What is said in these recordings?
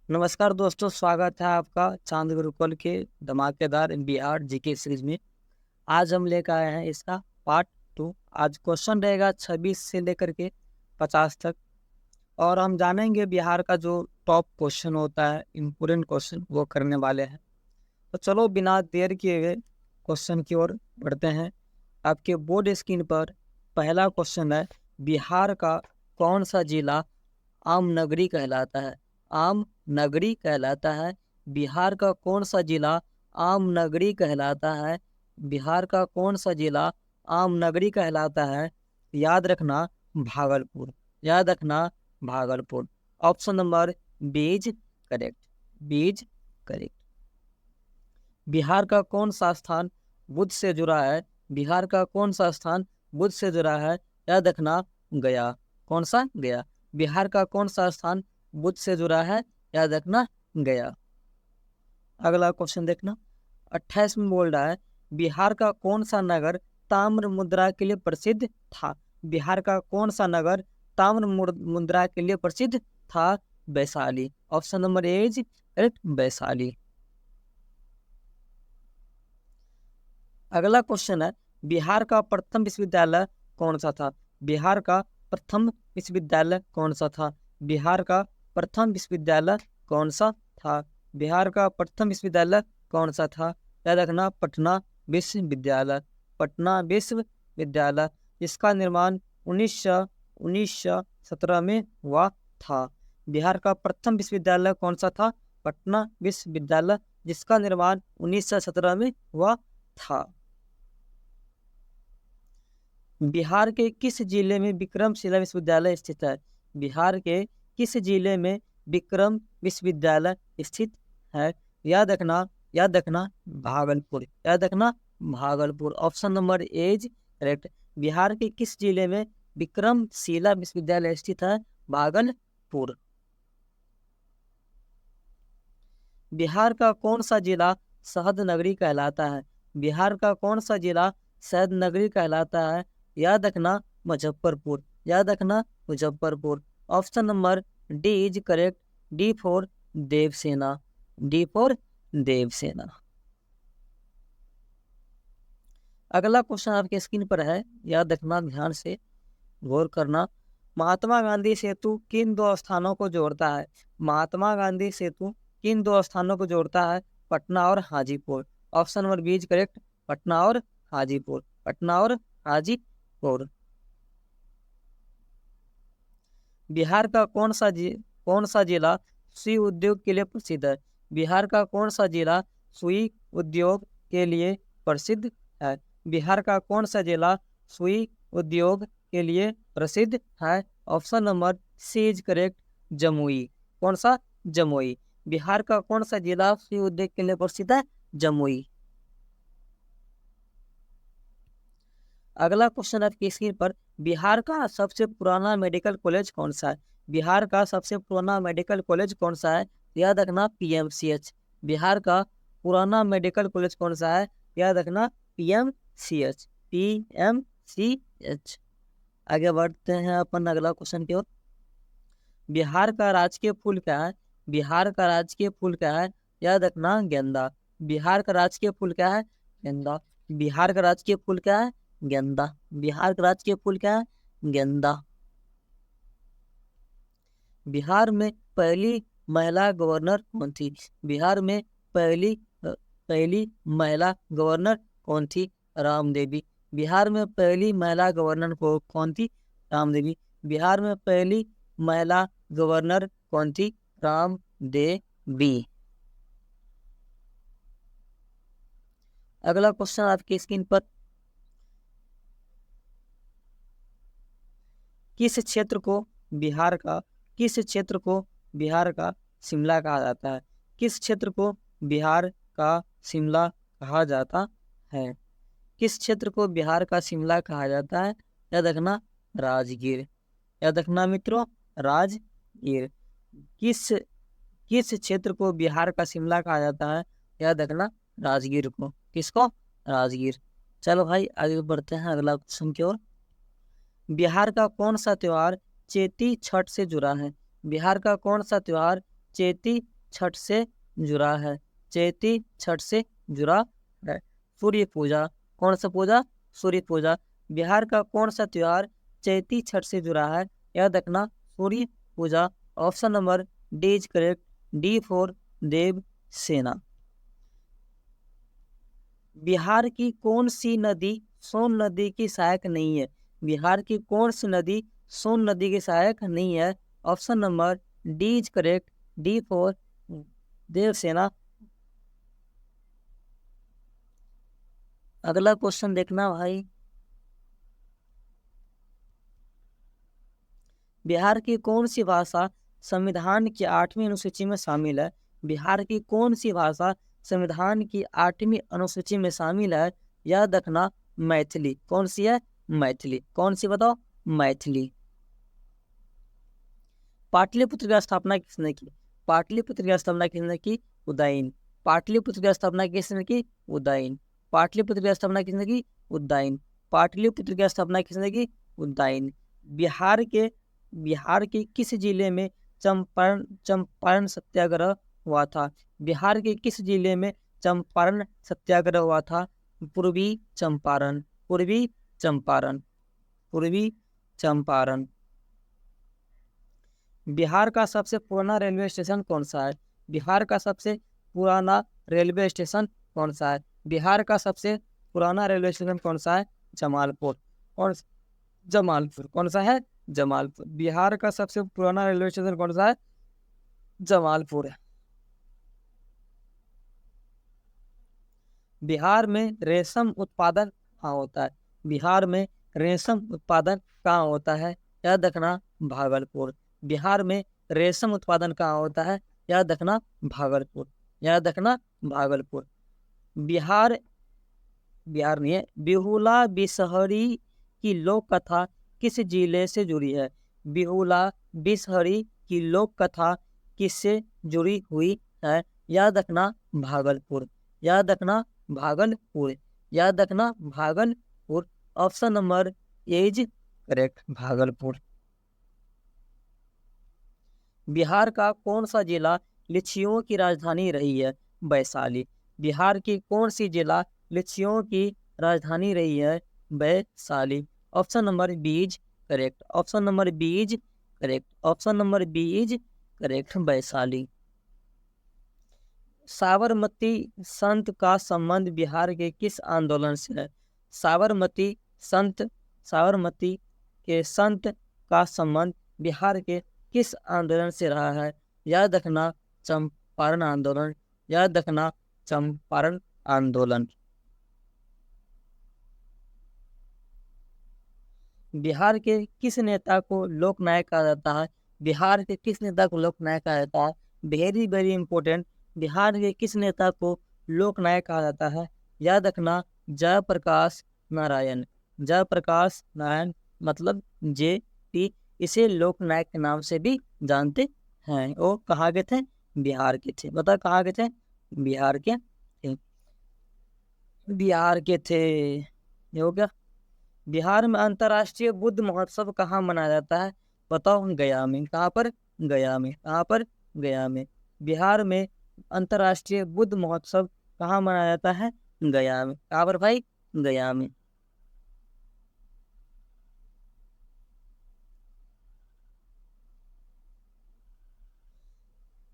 नमस्कार दोस्तों, स्वागत है आपका चांद गुरुकुल के धमाकेदार बिहार जीके सीरीज में। आज हम लेकर आए हैं इसका पार्ट 2। आज क्वेश्चन रहेगा 26 से लेकर के 50 तक, और हम जानेंगे बिहार का जो टॉप क्वेश्चन होता है, इम्पोर्टेंट क्वेश्चन, वो करने वाले हैं। तो चलो बिना देर किए हुए क्वेश्चन की ओर बढ़ते हैं। आपके बोर्ड स्क्रीन पर पहला क्वेश्चन है, बिहार का कौन सा जिला आम नगरी कहलाता है? आम नगरी कहलाता है। बिहार का कौन सा जिला आम नगरी कहलाता है? बिहार का कौन सा जिला आम नगरी कहलाता है? याद रखना, भागलपुर। याद रखना, भागलपुर। ऑप्शन नंबर बीज करेक्ट। बीज करेक्ट। बिहार का कौन सा स्थान बुद्ध से जुड़ा है? बिहार का कौन सा स्थान बुद्ध से जुड़ा है? याद रखना, गया। कौन सा? गया। बिहार का कौन सा स्थान बुद्ध से जुड़ा है? याद रखना, गया। अगला क्वेश्चन देखना, 28 में बोल रहा है, बिहार का कौन सा नगर ताम्र मुद्रा के लिए प्रसिद्ध था? बिहार का कौन सा नगर ताम्र मुद्रा के लिए प्रसिद्ध था? Vaishali. Option number A is correct, Vaishali. अगला क्वेश्चन है, बिहार का प्रथम विश्वविद्यालय कौन सा था? बिहार का प्रथम विश्वविद्यालय कौन सा था? बिहार का प्रथम विश्वविद्यालय कौन सा था? बिहार का प्रथम विश्वविद्यालय कौन सा था? याद रखना, पटना विश्वविद्यालय। पटना विश्वविद्यालय, जिसका निर्माण 1917 में हुआ था। बिहार का प्रथम विश्वविद्यालय कौन सा था? पटना विश्वविद्यालय, जिसका निर्माण 1917 में हुआ था। बिहार के किस जिले में विक्रमशिला विश्वविद्यालय स्थित है? बिहार के किस जिले में विक्रम विश्वविद्यालय स्थित है? याद रखना, याद रखना, भागलपुर। याद रखना, Bhagalpur. Option number A is correct. Bihar के किस जिले में विक्रमशिला विश्वविद्यालय स्थित है? भागलपुर। बिहार का कौन सा जिला शहद नगरी कहलाता है? बिहार का कौन सा जिला शहद नगरी कहलाता है? याद रखना, मुजफ्फरपुर। याद रखना, Muzaffarpur. Option number D is correct. D for Devsena. D for Devsena. अगला क्वेश्चन आपके स्क्रीन पर है, याद रखना, ध्यान से गौर करना। महात्मा गांधी सेतु किन दो स्थानों को जोड़ता है? महात्मा गांधी सेतु किन दो स्थानों को जोड़ता है? पटना और Hajipur. Option number B is correct, Patna और हाजीपुर। पटना और हाजीपुर। बिहार का कौन सा जिला सुई उद्योग के लिए प्रसिद्ध है? बिहार का कौन सा जिला सुई उद्योग के लिए प्रसिद्ध है? बिहार का कौन सा जिला सुई उद्योग के लिए प्रसिद्ध है? Option number C is correct, Jamui. कौन सा? जमुई। बिहार का कौन सा जिला सुई उद्योग के लिए प्रसिद्ध है? जमुई। अगला क्वेश्चन आपकी स्क्रीन पर, बिहार का सबसे पुराना मेडिकल कॉलेज कौन सा है? बिहार का सबसे पुराना मेडिकल कॉलेज कौन सा है? याद रखना, पीएमसीएच। बिहार का पुराना मेडिकल कॉलेज कौन सा है? याद रखना, पीएमसीएच। पीएमसीएच। आगे बढ़ते हैं अपन अगला क्वेश्चन की ओर। बिहार का राजकीय फूल क्या है? बिहार का राजकीय फूल क्या है? याद रखना, गेंदा। बिहार का राजकीय फूल क्या है? गेंदा। बिहार का राजकीय फूल क्या है? गेंदा। बिहार का राजकीय फूल क्या है? गेंदा। बिहार में पहली महिला गवर्नर कौन थी? बिहार में पहली महिला गवर्नर कौन थी? राम देवी। बिहार में पहली महिला गवर्नर कौन थी? राम देवी। बिहार में पहली महिला गवर्नर कौन थी? राम देवी। अगला क्वेश्चन आपकी स्क्रीन पर, किस क्षेत्र को बिहार का बिहार का शिमला कहा जाता है? किस क्षेत्र को बिहार का शिमला कहा जाता है? किस क्षेत्र को बिहार का शिमला कहा जाता है? याद रखना, राजगीर। याद रखना मित्रों, राजगीर। किस किस क्षेत्र को बिहार का शिमला कहा जाता है? याद रखना, राजगीर को। किसको? राजगीर। चलो भाई, आगे बढ़ते हैं अगला क्वेश्चन की ओर। बिहार का कौन सा त्योहार चेती छठ से जुड़ा है? बिहार का कौन सा त्योहार चेती छठ से जुड़ा है? चैती छठ से जुड़ा है। सूर्य पूजा, कौन सा पूजा? सूर्य पूजा। बिहार का कौन सा त्योहार चैती छठ से जुड़ा है? याद रखना सूर्य पूजा। Option number D is correct. D for Dev Sena. Bihar की कौन सी नदी सोन नदी की सहायक नहीं है? बिहार की कौन सी नदी सोन नदी की सहायक नहीं है? Option number D is correct. D for Devsena. अगला क्वेश्चन देखना भाई। बिहार की कौन सी भाषा संविधान की 8वीं अनुसूची में शामिल है? बिहार की कौन सी भाषा संविधान की 8वीं अनुसूची में शामिल है? याद रखना मैथिली। कौन सी है? मैथिली। कौन सी बताओ? मैथिली। पाटलिपुत्र की स्थापना किसने की? पाटलिपुत्र की स्थापना किसने की? उदयन। पाटलिपुत्र की स्थापना किसने की? उदयन। पाटलिपुत्र की स्थापना किसने की? उदयन। पाटलिपुत्र की स्थापना किसने की? उदयन। बिहार के किस जिले में चंपारण सत्याग्रह हुआ था? बिहार के किस जिले में चंपारण सत्याग्रह हुआ था? पूर्वी चंपारण। पूर्वी चंपारण। पूर्वी चंपारण। बिहार का सबसे पुराना रेलवे स्टेशन कौन सा है? बिहार का सबसे पुराना रेलवे स्टेशन कौन सा है? बिहार का सबसे पुराना रेलवे स्टेशन कौन सा है? जमालपुर। और जमालपुर। कौन सा है? जमालपुर। बिहार का सबसे पुराना रेलवे स्टेशन कौन सा है? जमालपुर है। बिहार में रेशम उत्पादन कहाँ होता है? बिहार में रेशम उत्पादन कहाँ होता है? याद रखना भागलपुर। बिहार में रेशम उत्पादन कहाँ होता है? याद रखना भागलपुर। याद रखना भागलपुर। बिहार नहीं है। बिहुला बिसहरी की लोक कथा किस जिले से जुड़ी है? बिहुला बिसहरी की लोक कथा किससे जुड़ी हुई है? याद रखना भागलपुर। याद रखना भागलपुर। याद रखना Bhagalpur. Option number is correct Bhagalpur. Bihar का कौन सा जिला लीचियों की राजधानी रही है? वैशाली। बिहार की कौन सी जिला लीचियों की राजधानी रही है? Vaishali. Option number B is correct. Option number B is correct. Option number B is correct Vaishali. Sabarmati संत का संबंध बिहार के किस आंदोलन से है? साबरमती साबरमती के संत का संबंध बिहार के किस आंदोलन से रहा है? याद रखना चंपारण आंदोलन। याद रखना चंपारण आंदोलन। बिहार के किस नेता को लोकनायक कहा जाता है? बिहार के किस नेता को लोकनायक कहा जाता है? Very very important. बिहार के किस नेता को लोकनायक कहा जाता है? याद रखना जयप्रकाश नारायण। जयप्रकाश नारायण मतलब JP। इसे लोकनायक के नाम से भी जानते हैं। वो कहाँ के थे? बिहार के थे। बता कहाँ के थे? बिहार के थे। बिहार के थे। ये हो गया। बिहार में अंतर्राष्ट्रीय बुद्ध महोत्सव कहाँ मनाया जाता है? बताओ। गया में। कहाँ पर? गया में। कहाँ पर? गया में। बिहार में अंतर्राष्ट्रीय बुद्ध महोत्सव कहाँ मनाया जाता है? गया में। कहाँ पर भाई? गया में।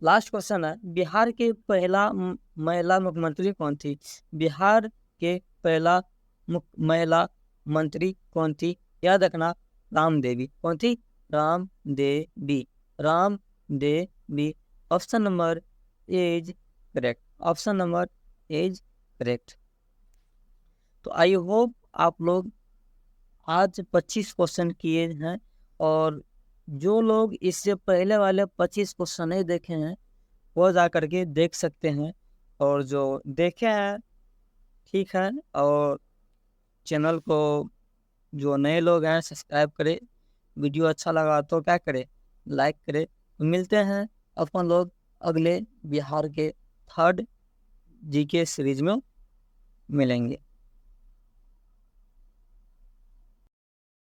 लास्ट क्वेश्चन है। बिहार के पहला महिला मुख्यमंत्री कौन थी? बिहार के पहला महिला मंत्री कौन थी? याद रखना राम देवी। कौन थी? Ram Devi. Ram Devi. Option number is correct. Option number is correct. तो आई होप आप लोग आज 25 क्वेश्चन किए हैं, और जो लोग इससे पहले वाले 25 क्वेश्चन नहीं देखे हैं वो जा करके देख सकते हैं, और जो देखे हैं ठीक है। और चैनल को जो नए लोग हैं सब्सक्राइब करें। वीडियो अच्छा लगा तो क्या करें? लाइक करें। मिलते हैं अपन लोग अगले बिहार के 3rd GK सीरीज में मिलेंगे।